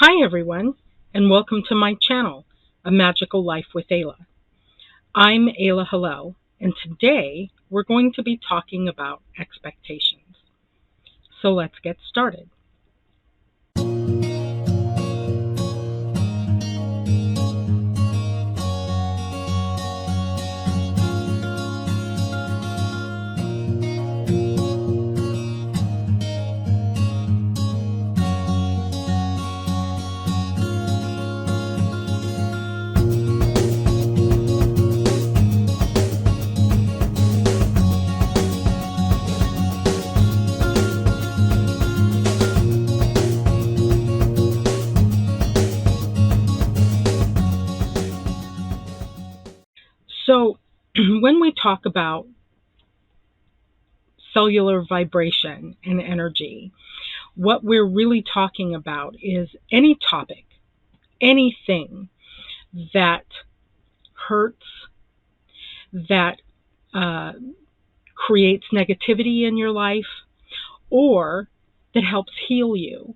Hi everyone, and welcome to my channel, A Magical Life with Ayla. I'm Ayla Hillel, and today we're going to be talking about expectations. So let's get started. So when we talk about cellular vibration and energy, what we're really talking about is any topic, anything that hurts, that uh, creates negativity in your life, or that helps heal you.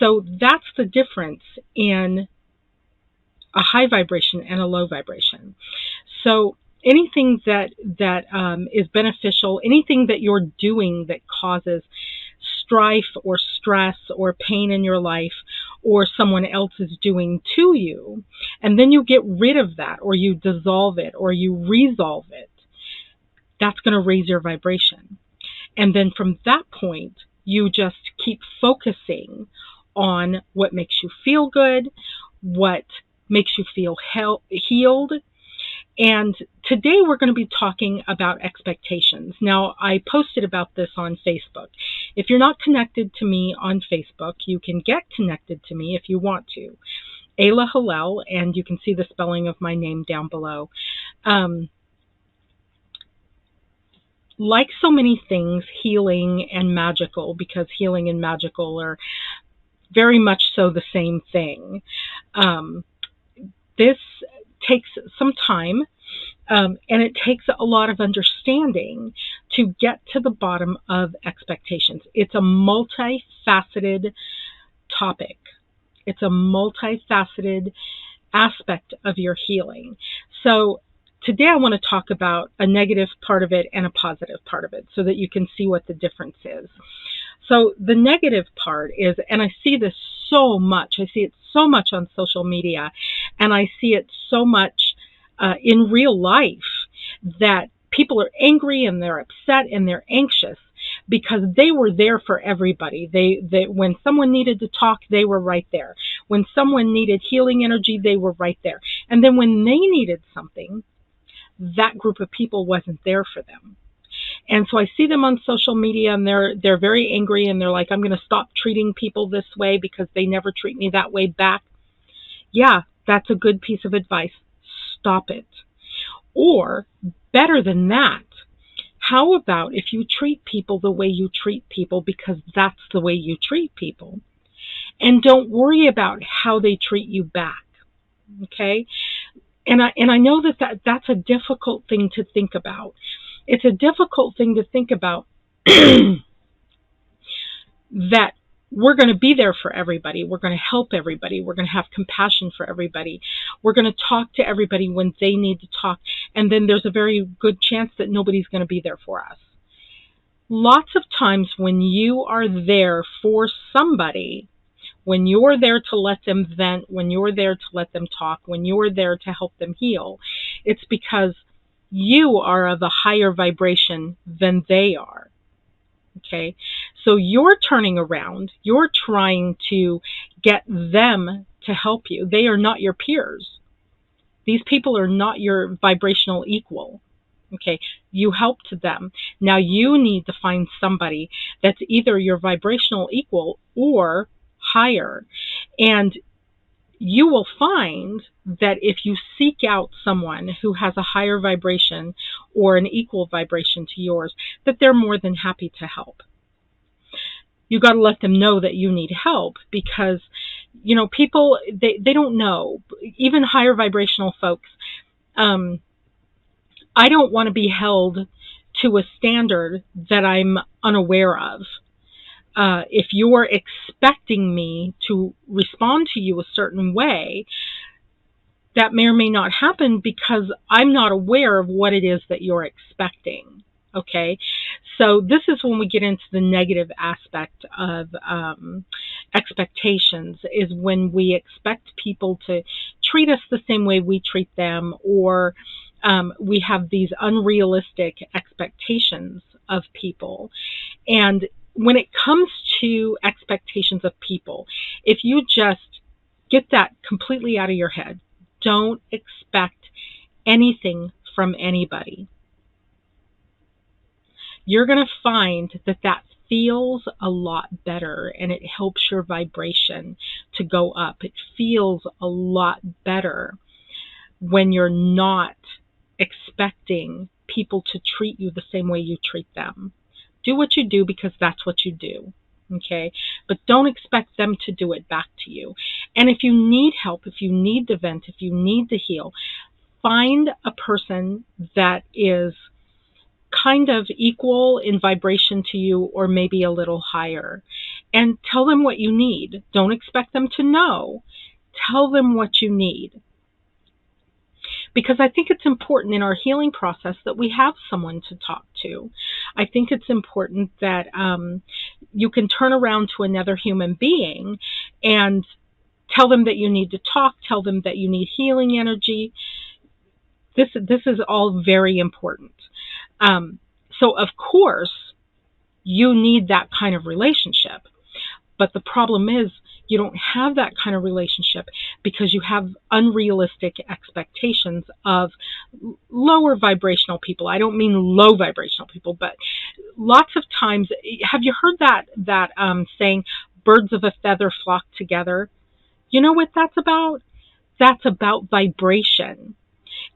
So that's the difference in a high vibration and a low vibration. So anything that is beneficial, anything that you're doing that causes strife or stress or pain in your life, or someone else is doing to you, and then you get rid of that, or you dissolve it, or you resolve it, that's going to raise your vibration. And then from that point, you just keep focusing on what makes you feel good, what makes you feel healed. And today we're going to be talking about expectations. Now, I posted about this on Facebook. If you're not connected to me on Facebook, you can get connected to me if you want to. Ayla Hillel, and you can see the spelling of my name down below. Like so many things, healing and magical, because healing and magical are very much so the same thing. This takes some time, and it takes a lot of understanding to get to the bottom of expectations. It's a multifaceted topic. It's a multifaceted aspect of your healing. So today I want to talk about a negative part of it and a positive part of it so that you can see what the difference is. So the negative part is, and I see this so much, I see it so much on social media, and I see it so much in real life, that people are angry and they're upset and they're anxious because they were there for everybody. They when someone needed to talk, they were right there. When someone needed healing energy, they were right there. And then when they needed something, that group of people wasn't there for them. And so I see them on social media, and they're very angry, and they're like, I'm going to stop treating people this way because they never treat me that way back. Yeah, that's a good piece of advice. Stop it. Or better than that, how about if you treat people the way you treat people because that's the way you treat people, and don't worry about how they treat you back. Okay? And I know that's a difficult thing to think about. It's a difficult thing to think about that we're going to be there for everybody. We're going to help everybody. We're going to have compassion for everybody. We're going to talk to everybody when they need to talk. And then there's a very good chance that nobody's going to be there for us. Lots of times when you are there for somebody, when you're there to let them vent, when you're there to let them talk, when you're there to help them heal, it's because you are of a higher vibration than they are. Okay, so you're turning around, you're trying to get them to help you. They are not your peers. These people are not your vibrational equal. Okay, you helped them. Now you need to find somebody that's either your vibrational equal or higher. And you will find that if you seek out someone who has a higher vibration or an equal vibration to yours, that they're more than happy to help. You got to let them know that you need help, because, you know, people, they don't know. Even higher vibrational folks, I don't want to be held to a standard that I'm unaware of. if you're expecting me to respond to you a certain way, that may or may not happen because I'm not aware of what it is that you're expecting. Okay, so this is when we get into the negative aspect of expectations, is when we expect people to treat us the same way we treat them, or we have these unrealistic expectations of people. And when it comes to expectations of people, if you just get that completely out of your head, don't expect anything from anybody, you're going to find that that feels a lot better, and it helps your vibration to go up. It feels a lot better when you're not expecting people to treat you the same way you treat them. Do what you do because that's what you do. Okay, but don't expect them to do it back to you. And if you need help, if you need to vent, if you need to heal, find a person that is kind of equal in vibration to you, or maybe a little higher, and tell them what you need. Don't expect them to know. Tell them what you need. Because I think it's important in our healing process that we have someone to talk to. I think it's important that you can turn around to another human being and tell them that you need to talk, tell them that you need healing energy. This is all very important. So of course, you need that kind of relationship. But the problem is you don't have that kind of relationship because you have unrealistic expectations of lower vibrational people. I don't mean low vibrational people, but lots of times, have you heard that saying, birds of a feather flock together? You know what that's about? That's about vibration.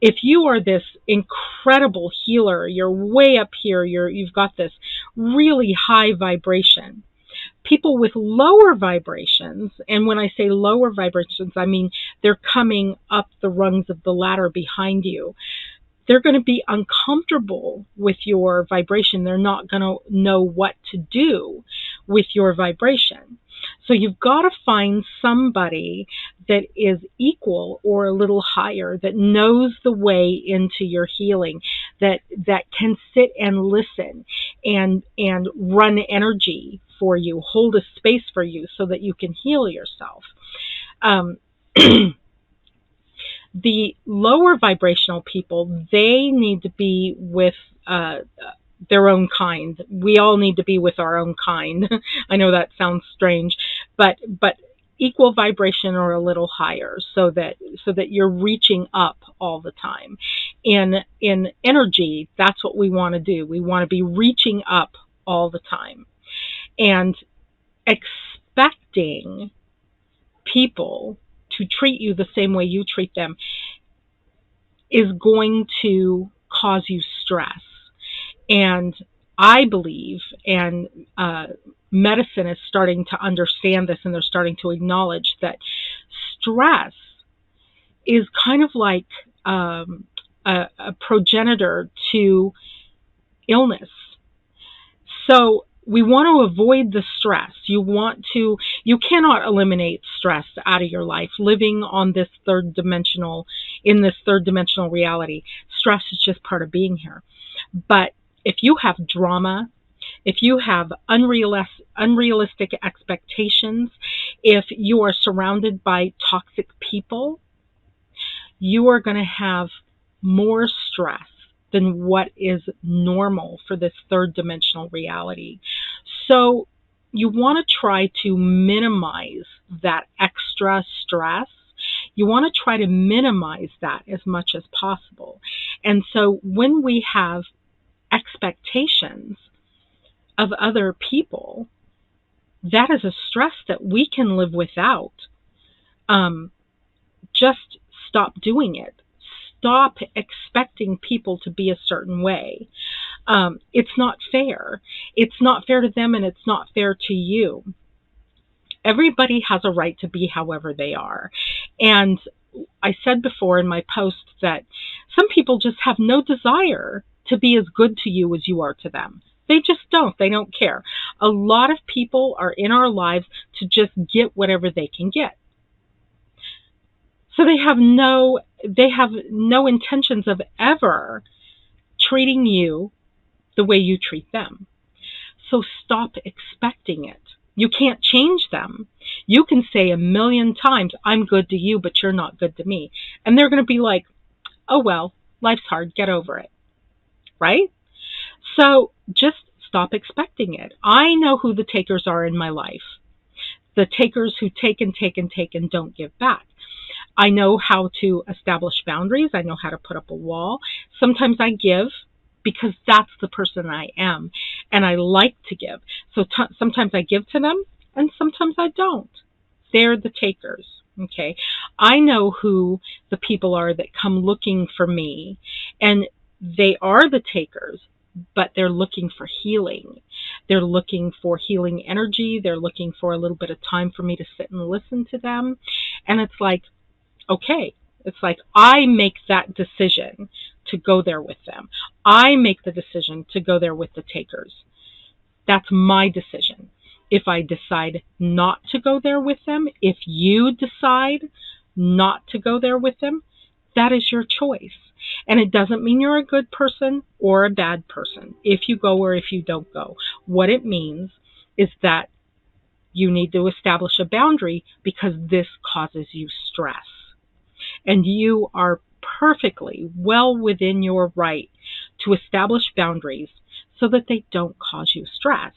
If you are this incredible healer, you're way up here, you've got this really high vibration. People with lower vibrations, and when I say lower vibrations, I mean they're coming up the rungs of the ladder behind you. They're going to be uncomfortable with your vibration. They're not going to know what to do with your vibration. So you've got to find somebody that is equal or a little higher, that knows the way into your healing, that can sit and listen and run energy for you, hold a space for you so that you can heal yourself. The lower vibrational people, they need to be with their own kind. We all need to be with our own kind. I know that sounds strange, but equal vibration or a little higher, so that you're reaching up all the time. In energy, that's what we want to do. We want to be reaching up all the time. And expecting people to treat you the same way you treat them is going to cause you stress. And I believe, and medicine is starting to understand this, and they're starting to acknowledge that stress is kind of like a progenitor to illness. So we want to avoid the stress. You cannot eliminate stress out of your life. Living on this in this third dimensional reality, stress is just part of being here. But if you have drama, if you have unrealistic expectations, if you are surrounded by toxic people, you are going to have more stress than what is normal for this third dimensional reality. So you want to try to minimize that extra stress. You want to try to minimize that as much as possible. And so when we have expectations of other people, that is a stress that we can live without. Just stop doing it. Stop expecting people to be a certain way. It's not fair. It's not fair to them, and it's not fair to you. Everybody has a right to be however they are. And I said before in my post that some people just have no desire to be as good to you as you are to them. They just don't. They don't care. A lot of people are in our lives to just get whatever they can get. So they have no intentions of ever treating you the way you treat them. So stop expecting it. You can't change them. You can say a million times, I'm good to you, but you're not good to me. And they're going to be like, oh, well, life's hard. Get over it. Right? So just stop expecting it. I know who the takers are in my life. The takers who take and take and take and don't give back. I know how to establish boundaries. I know how to put up a wall. Sometimes I give because that's the person I am, and I like to give. So sometimes I give to them, and sometimes I don't. They're the takers. Okay, I know who the people are that come looking for me, and they are the takers, but they're looking for healing. They're looking for healing energy. They're looking for a little bit of time for me to sit and listen to them. And it's like, okay, it's like I make that decision to go there with them. I make the decision to go there with the takers. That's my decision. If I decide not to go there with them, if you decide not to go there with them, that is your choice. And it doesn't mean you're a good person or a bad person if you go or if you don't go. What it means is that you need to establish a boundary because this causes you stress. And you are perfectly well within your right to establish boundaries so that they don't cause you stress.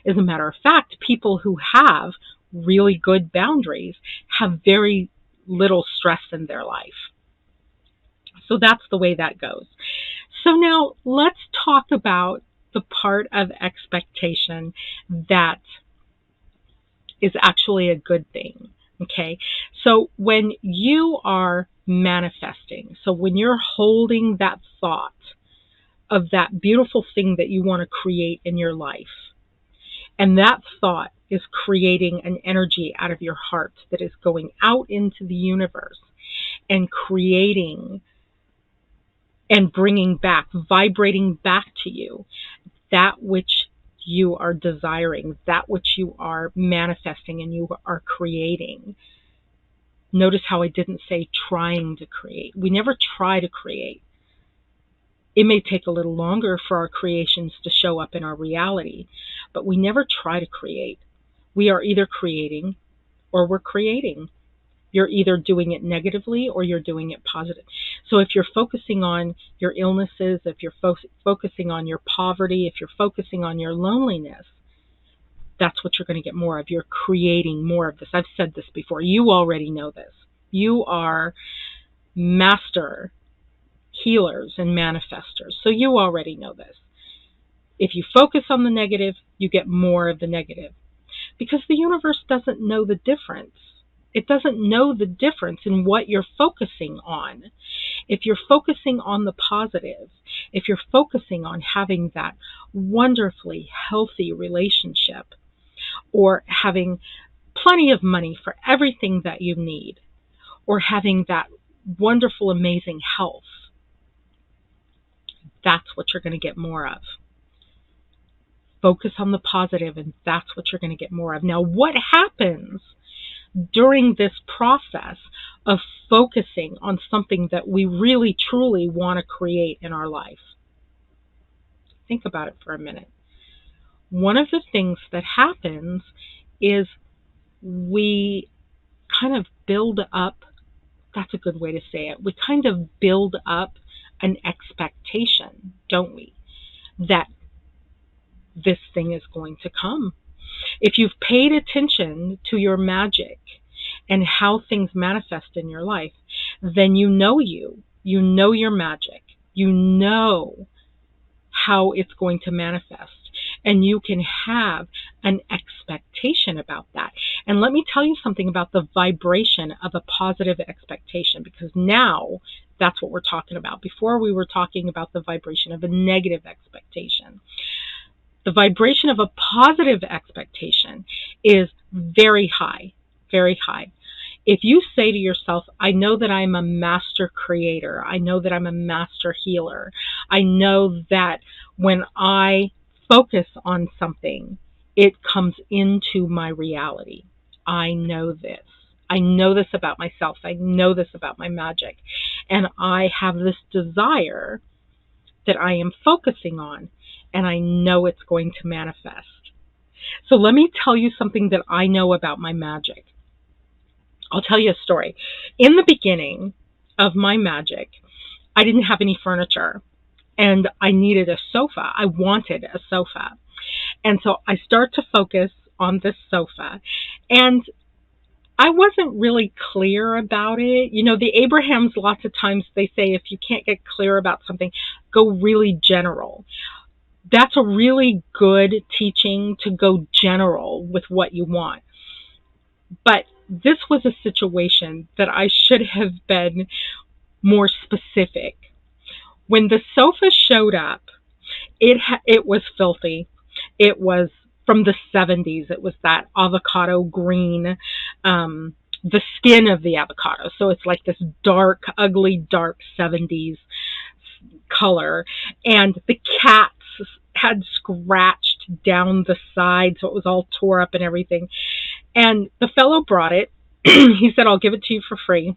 As a matter of fact, people who have really good boundaries have very little stress in their life. So that's the way that goes. So now let's talk about the part of expectation that is actually a good thing. Okay, so when you are manifesting, so when you're holding that thought of that beautiful thing that you want to create in your life, and that thought is creating an energy out of your heart that is going out into the universe and creating and bringing back, vibrating back to you that which you are desiring, that which you are manifesting and you are creating. Notice how I didn't say trying to create. We never try to create. It may take a little longer for our creations to show up in our reality, but we never try to create. We are either creating or we're creating. You're either doing it negatively or you're doing it positive. So if you're focusing on your illnesses, if you're focusing on your poverty, if you're focusing on your loneliness, that's what you're going to get more of. You're creating more of this. I've said this before. You already know this. You are master healers and manifestors. So you already know this. If you focus on the negative, you get more of the negative. Because the universe doesn't know the difference. It doesn't know the difference in what you're focusing on. If you're focusing on the positive, if you're focusing on having that wonderfully healthy relationship, or having plenty of money for everything that you need, or having that wonderful, amazing health, that's what you're going to get more of. Focus on the positive, and that's what you're going to get more of. Now, what happens during this process of focusing on something that we really, truly want to create in our life? Think about it for a minute. One of the things that happens is we kind of build up, that's a good way to say it, we kind of build up an expectation, don't we, that this thing is going to come. If you've paid attention to your magic and how things manifest in your life, then you know your magic, you know how it's going to manifest, and you can have an expectation about that. And let me tell you something about the vibration of a positive expectation, because now that's what we're talking about. Before we were talking about the vibration of a negative expectation. The vibration of a positive expectation is very high, very high. If you say to yourself, I know that I'm a master creator, I know that I'm a master healer, I know that when I focus on something, it comes into my reality. I know this. I know this about myself. I know this about my magic. And I have this desire that I am focusing on, and I know it's going to manifest. So let me tell you something that I know about my magic. I'll tell you a story. In the beginning of my magic, I didn't have any furniture, and I needed a sofa. I wanted a sofa. And so I start to focus on this sofa, and I wasn't really clear about it. You know, the Abrahams, lots of times they say if you can't get clear about something, go really general. That's a really good teaching, to go general with what you want. But this was a situation that I should have been more specific. When the sofa showed up, it was filthy. It was from the 70s. It was that avocado green, the skin of the avocado. So it's like this dark, ugly, dark 70s color. And the cats had scratched down the side, so it was all tore up and everything. And the fellow brought it. He said, I'll give it to you for free.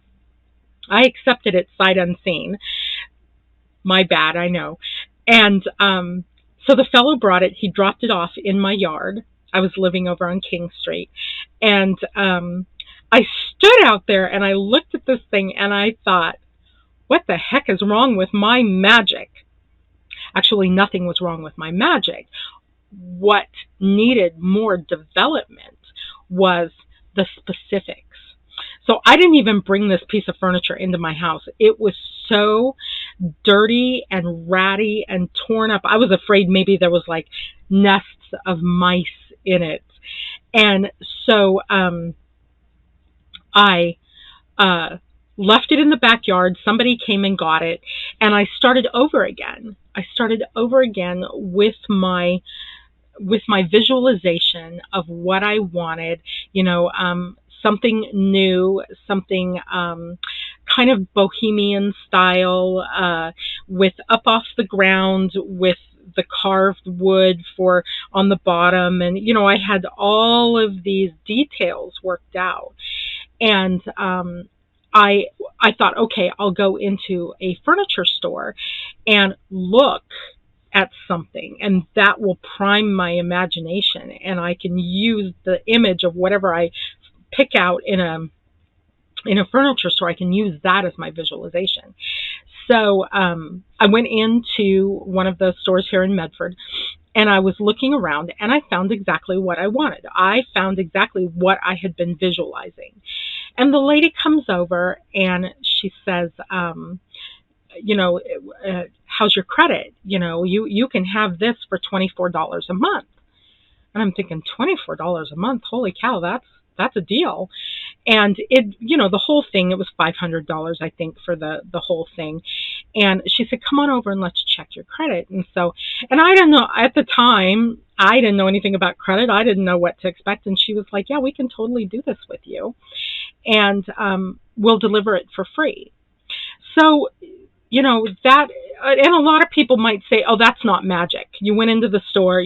I accepted it sight unseen. My bad, I know. And so the fellow brought it. He dropped it off in my yard. I was living over on King Street. And I stood out there and I looked at this thing and I thought, what the heck is wrong with my magic? Actually, nothing was wrong with my magic. What needed more development was the specifics. So I didn't even bring this piece of furniture into my house. It was so dirty and ratty and torn up. I was afraid maybe there was like nests of mice in it. And so I left it in the backyard. Somebody came and got it, and I started over again. I started over again with my visualization of what I wanted, something new, something kind of bohemian style, with up off the ground, with the carved wood on the bottom. And, I had all of these details worked out. And I thought, okay, I'll go into a furniture store and look at something, and that will prime my imagination, and I can use the image of whatever I pick out in a furniture store. I can use that as my visualization. So I went into one of those stores here in Medford, and I was looking around, and I found exactly what I wanted. I found exactly what I had been visualizing. And the lady comes over and she says, how's your credit? You can have this for $24 a month. And I'm thinking, $24 a month? Holy cow, that's a deal. And it, the whole thing, it was $500, I think, for the whole thing. And she said, come on over and let's check your credit. And I didn't know at the time, I didn't know anything about credit. I didn't know what to expect. And she was like, yeah, we can totally do this with you. And we'll deliver it for free. So, that, and a lot of people might say, oh, that's not magic. You went into the store,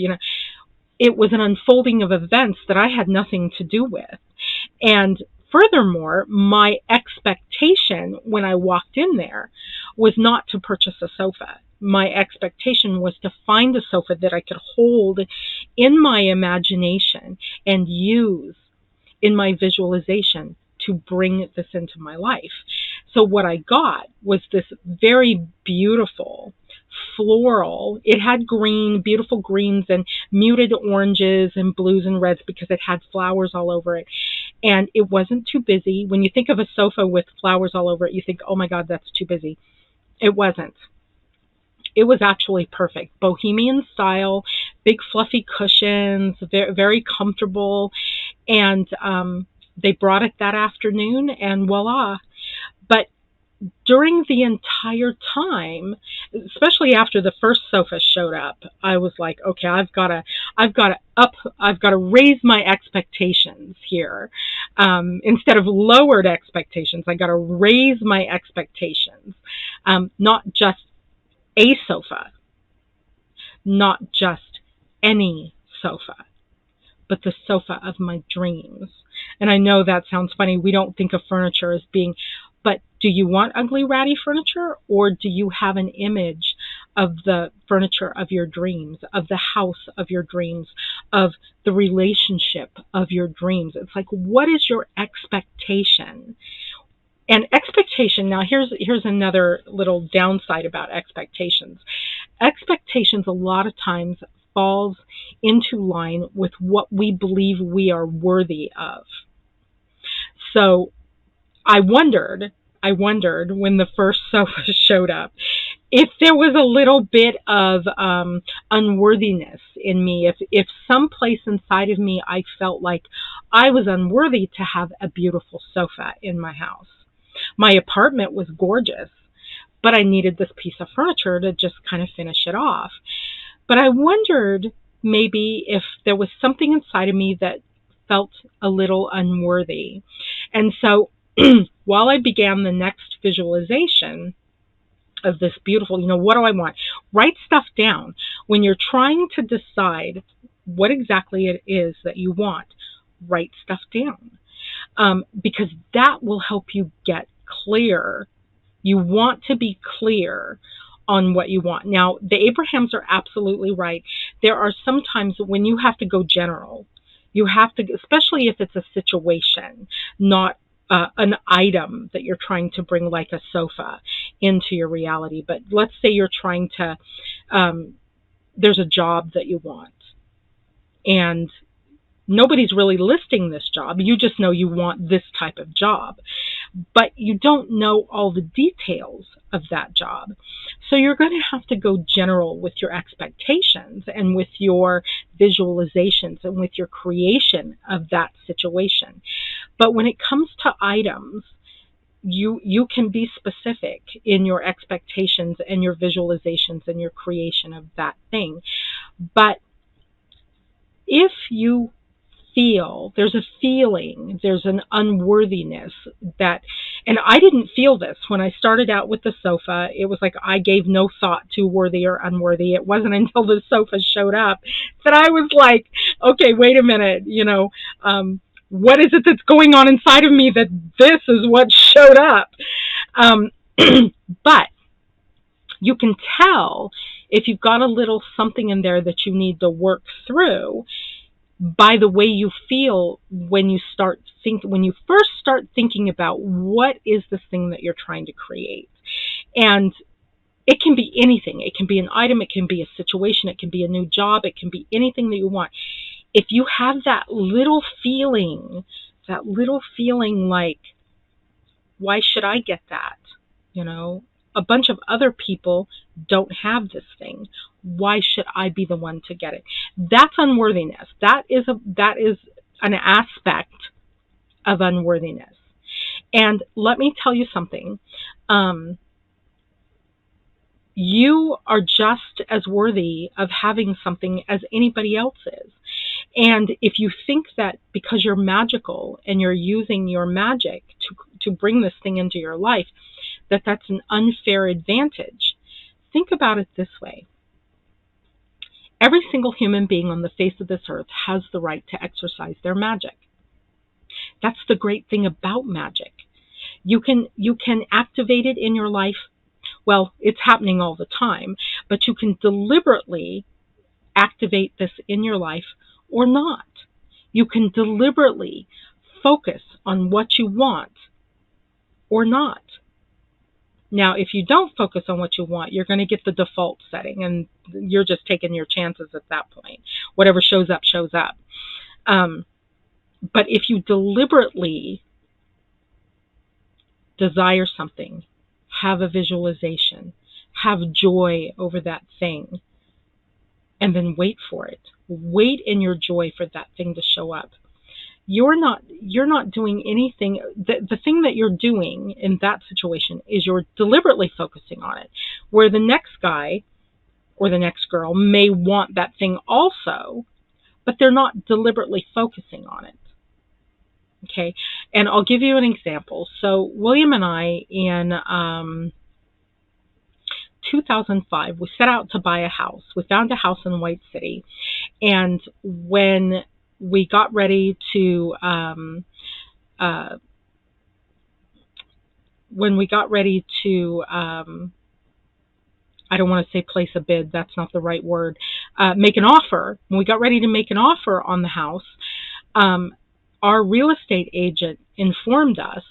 it was an unfolding of events that I had nothing to do with. And furthermore, my expectation when I walked in there was not to purchase a sofa. My expectation was to find a sofa that I could hold in my imagination and use in my visualization to bring this into my life. So what I got was this very beautiful floral. It had beautiful greens and muted oranges and blues and reds because it had flowers all over it. And it wasn't too busy. When you think of a sofa with flowers all over it, you think, oh my God, that's too busy. It wasn't. It was actually perfect. Bohemian style, big fluffy cushions, very, very comfortable. And they brought it that afternoon, and voila. But during the entire time, especially after the first sofa showed up, I was like, okay, I've got to raise my expectations here. Instead of lowered expectations, I got to raise my expectations. Not just a sofa, not just any sofa, but the sofa of my dreams. And I know that sounds funny. We don't think of furniture as being, but do you want ugly, ratty furniture, or do you have an image of the furniture of your dreams, of the house of your dreams, of the relationship of your dreams? It's like, what is your expectation? And expectation, now here's another little downside about expectations. Expectations a lot of times falls into line with what we believe we are worthy of. So I wondered when the first sofa showed up, if there was a little bit of unworthiness in me, if someplace inside of me I felt like I was unworthy to have a beautiful sofa in my house. My apartment was gorgeous, but I needed this piece of furniture to just kind of finish it off. But I wondered maybe if there was something inside of me that felt a little unworthy. And so while I began the next visualization of this beautiful, what do I want? Write stuff down. When you're trying to decide what exactly it is that you want, write stuff down. Because that will help you get clear. You want to be clear on what you want. Now, the Abrahams are absolutely right. There are some times when you have to go general. You have to, especially if it's a situation, not an item that you're trying to bring, like a sofa, into your reality. But let's say you're trying to, there's a job that you want, and nobody's really listing this job. You just know you want this type of job, but you don't know all the details of that job. So you're going to have to go general with your expectations and with your visualizations and with your creation of that situation. But when it comes to items, you can be specific in your expectations and your visualizations and your creation of that thing. But if you feel, there's a feeling, there's an unworthiness that, and I didn't feel this when I started out with the sofa. It was like I gave no thought to worthy or unworthy. It wasn't until the sofa showed up that I was like, okay, wait a minute, what is it that's going on inside of me that this is what showed up? But you can tell if you've got a little something in there that you need to work through by the way you feel when you first start thinking about what is this thing that you're trying to create. And it can be anything. It can be an item, it can be a situation, it can be a new job, it can be anything that you want. If you have that little feeling like, why should I get that? A bunch of other people don't have this thing. Why should I be the one to get it? That's unworthiness. That is an aspect of unworthiness. And let me tell you something. You are just as worthy of having something as anybody else is. And if you think that because you're magical and you're using your magic to bring this thing into your life, that's an unfair advantage, think about it this way. Every single human being on the face of this earth has the right to exercise their magic. That's the great thing about magic. You can activate it in your life. Well, it's happening all the time, but you can deliberately activate this in your life or not. You can deliberately focus on what you want or not. Now, if you don't focus on what you want, you're going to get the default setting, and you're just taking your chances at that point. Whatever shows up, shows up. But if you deliberately desire something, have a visualization, have joy over that thing, and then wait for it. Wait in your joy for that thing to show up. You're not doing anything. The thing that you're doing in that situation is you're deliberately focusing on it. Where the next guy or the next girl may want that thing also, but they're not deliberately focusing on it. Okay, and I'll give you an example. So William and I, in 2005. We set out to buy a house. We found a house in White City. And when we got ready to, I don't want to say place a bid, that's not the right word, make an offer. When we got ready to make an offer on the house, our real estate agent informed us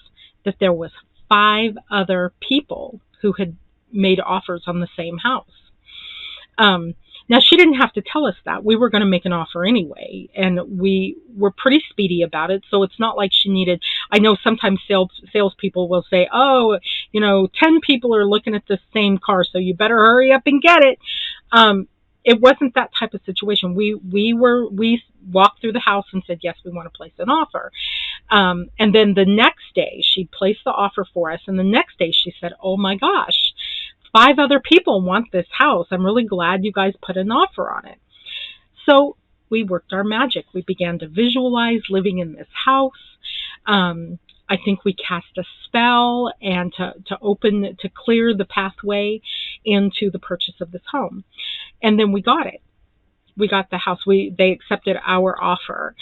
that there was 5 other people who had made offers on the same house. Now, she didn't have to tell us that. We were going to make an offer anyway, and we were pretty speedy about it, so it's not like she needed... I know sometimes salespeople will say, 10 people are looking at the same car, so you better hurry up and get it. It wasn't that type of situation. We walked through the house and said, yes, we want to place an offer. And then the next day, she placed the offer for us, and the next day she said, oh my gosh, 5 other people want this house. I'm really glad you guys put an offer on it. So we worked our magic. We began to visualize living in this house. I think we cast a spell and to clear the pathway into the purchase of this home. And then we got it. We got the house. They accepted our offer.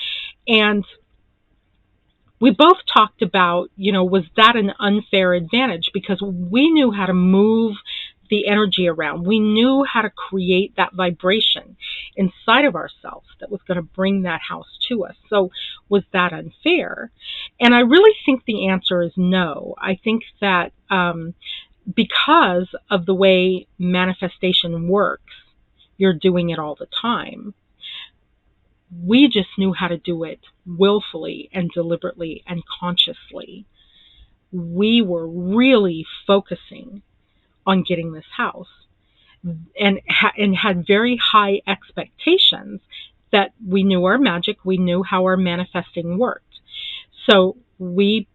And we both talked about, was that an unfair advantage? Because we knew how to move the energy around. We knew how to create that vibration inside of ourselves that was going to bring that house to us. So was that unfair? And I really think the answer is no. I think that because of the way manifestation works, you're doing it all the time. We just knew how to do it willfully and deliberately and consciously. We were really focusing on getting this house and had very high expectations that we knew our magic, we knew how our manifesting worked. So we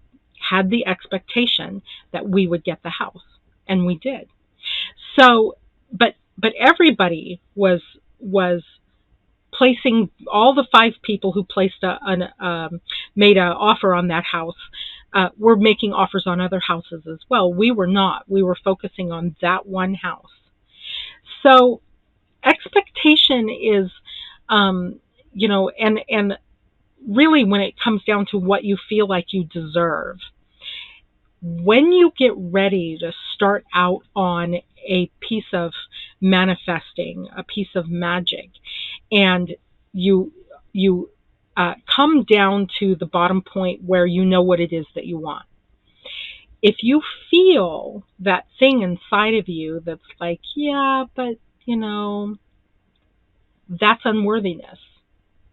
had the expectation that we would get the house, and we did. So, but everybody was placing, all the 5 people who placed made an offer on that house were making offers on other houses as well. We were not. We were focusing on that one house. So expectation is, and really when it comes down to what you feel like you deserve, when you get ready to start out on a piece of manifesting, a piece of magic, and you come down to the bottom point where you know what it is that you want. If you feel that thing inside of you that's like, yeah, but that's unworthiness.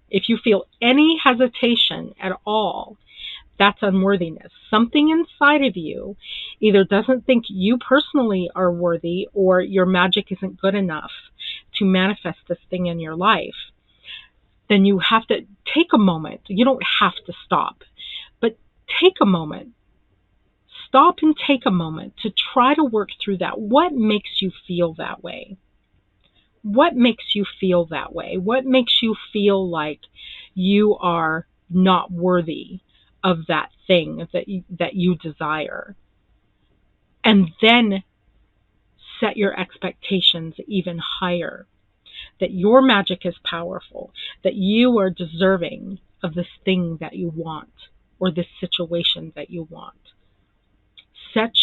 If you feel any hesitation at all, that's unworthiness. Something inside of you either doesn't think you personally are worthy, or your magic isn't good enough to manifest this thing in your life. Then you have to take a moment. You don't have to stop, but take a moment. Stop and take a moment to try to work through that. What makes you feel that way? What makes you feel that way? What makes you feel like you are not worthy of that thing that you desire? And then set your expectations even higher. That your magic is powerful, that you are deserving of this thing that you want, or this situation that you want. Set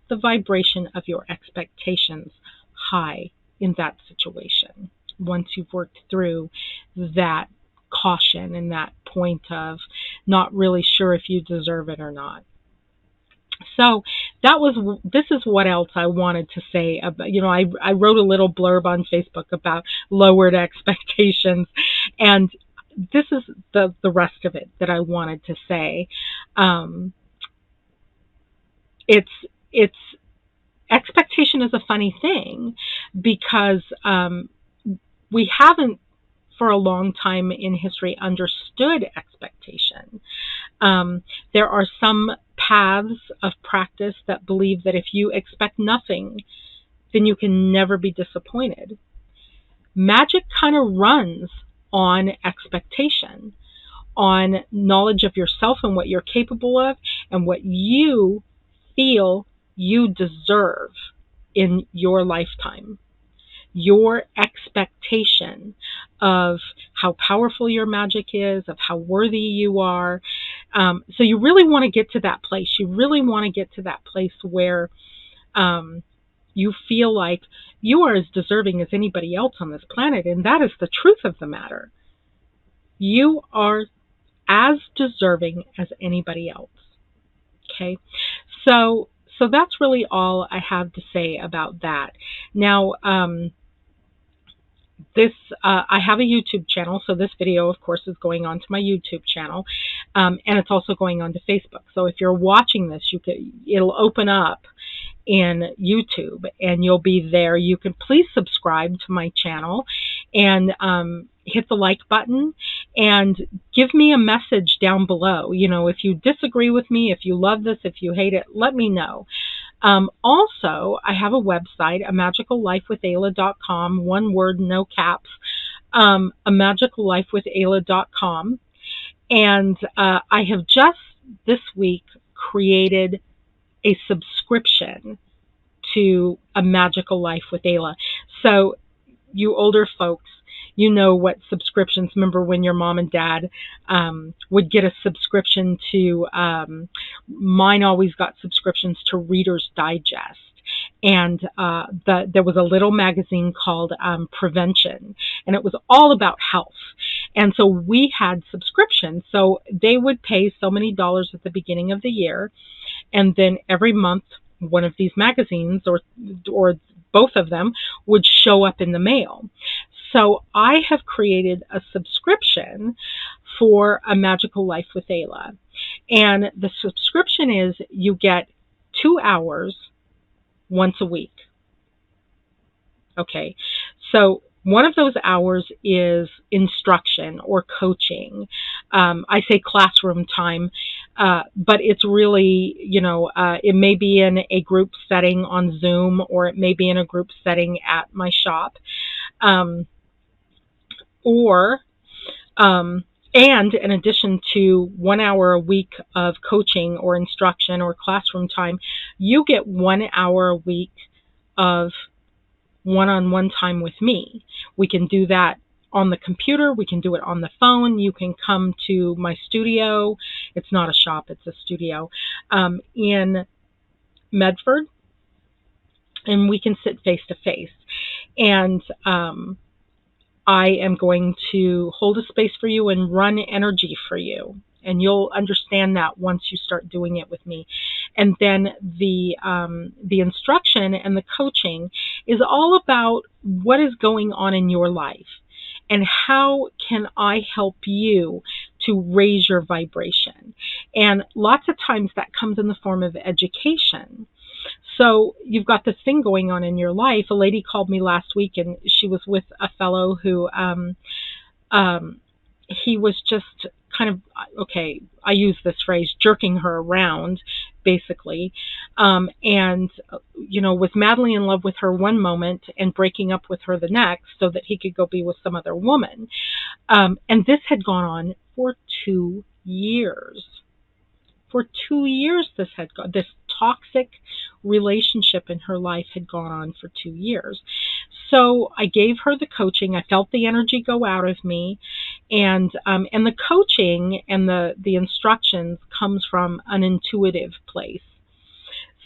the vibration of your expectations high in that situation. Once you've worked through that caution and that point of not really sure if you deserve it or not. So this is what else I wanted to say about, I wrote a little blurb on Facebook about lowered expectations, and this is the rest of it that I wanted to say. It's expectation is a funny thing, because we haven't for a long time in history understood expectation. There are some paths of practice that believe that if you expect nothing, then you can never be disappointed. Magic kind of runs on expectation, on knowledge of yourself and what you're capable of and what you feel you deserve. in your lifetime. Your expectation of how powerful your magic is, of how worthy you are. So you really want to get to that place. You really want to get to that place where you feel like you are as deserving as anybody else on this planet. And that is the truth of the matter. You are as deserving as anybody else. Okay. So that's really all I have to say about that. Now, I have a YouTube channel, so this video, of course, is going on to my YouTube channel, and it's also going on to Facebook. So if you're watching this, it'll open up in YouTube, and you'll be there. You can please subscribe to my channel and hit the like button and give me a message down below. If you disagree with me, if you love this, if you hate it, let me know. Also, I have a website, amagicallifewithayla.com, one word, no caps, amagicallifewithayla.com. And I have just this week created a subscription to A Magical Life with Ayla. So you older folks, you know what subscriptions, remember when your mom and dad would get a subscription to, mine always got subscriptions to Reader's Digest. And there was a little magazine called Prevention, and it was all about health. And so we had subscriptions. So they would pay so many dollars at the beginning of the year, and then every month one of these magazines or both of them would show up in the mail. So I have created a subscription for A Magical Life with Ayla. And the subscription is you get 2 hours once a week. Okay, so one of those hours is instruction or coaching. I say classroom time, but it's really, it may be in a group setting on Zoom, or it may be in a group setting at my shop. And in addition to 1 hour a week of coaching or instruction or classroom time, you get 1 hour a week of one-on-one time with me. We can do that on the computer. We can do it on the phone. You can come to my studio. It's not a shop, it's a studio in Medford, and we can sit face to face. And I am going to hold a space for you and run energy for you. And you'll understand that once you start doing it with me. And then the instruction and the coaching is all about what is going on in your life and how can I help you to raise your vibration. And lots of times that comes in the form of education. So you've got this thing going on in your life. A lady called me last week, and she was with a fellow who he was just kind of, okay, I use this phrase, jerking her around, basically, and, was madly in love with her one moment and breaking up with her the next so that he could go be with some other woman. And this had gone on for 2 years. For 2 years, this toxic relationship in her life had gone on for 2 years. So I gave her the coaching. I felt the energy go out of me, and the coaching and the instructions comes from an intuitive place.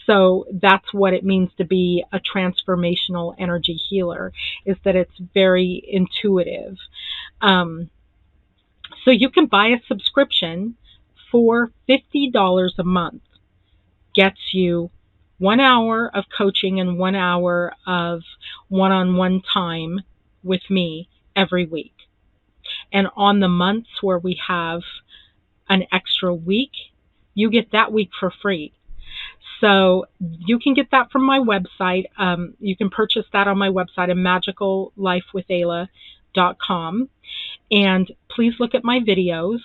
So that's what it means to be a transformational energy healer, is that it's very intuitive. So you can buy a subscription for $50 a month. Gets you 1 hour of coaching and 1 hour of one-on-one time with me every week. And on the months where we have an extra week, you get that week for free. So you can get that from my website. You can purchase that on my website, amagicallifewithayla.com. And please look at my videos.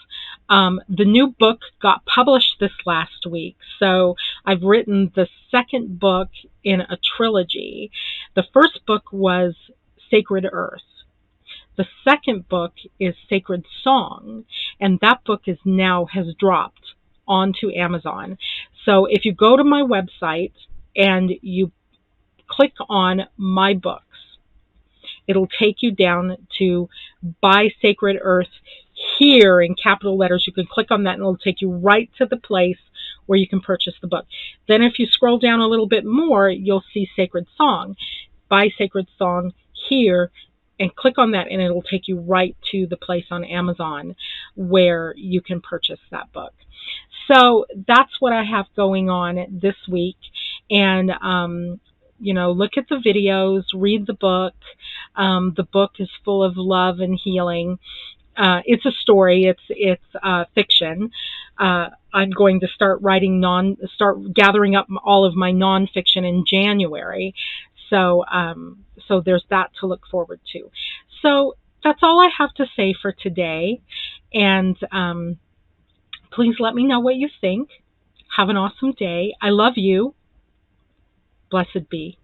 The new book got published this last week. So I've written the second book in a trilogy. The first book was Sacred Earth. The second book is Sacred Song. And that book has dropped onto Amazon. So if you go to my website and you click on My Books. It'll take you down to By Sacred Earth here in capital letters. You can click on that and it'll take you right to the place where you can purchase the book. Then if you scroll down a little bit more, you'll see Sacred Song. By Sacred Song here, and click on that and it'll take you right to the place on Amazon where you can purchase that book. So that's what I have going on this week. And look at the videos, read the book. The book is full of love and healing. It's a story. It's fiction. I'm going to start gathering up all of my nonfiction in January. So there's that to look forward to. So that's all I have to say for today. And please let me know what you think. Have an awesome day. I love you. Blessed be.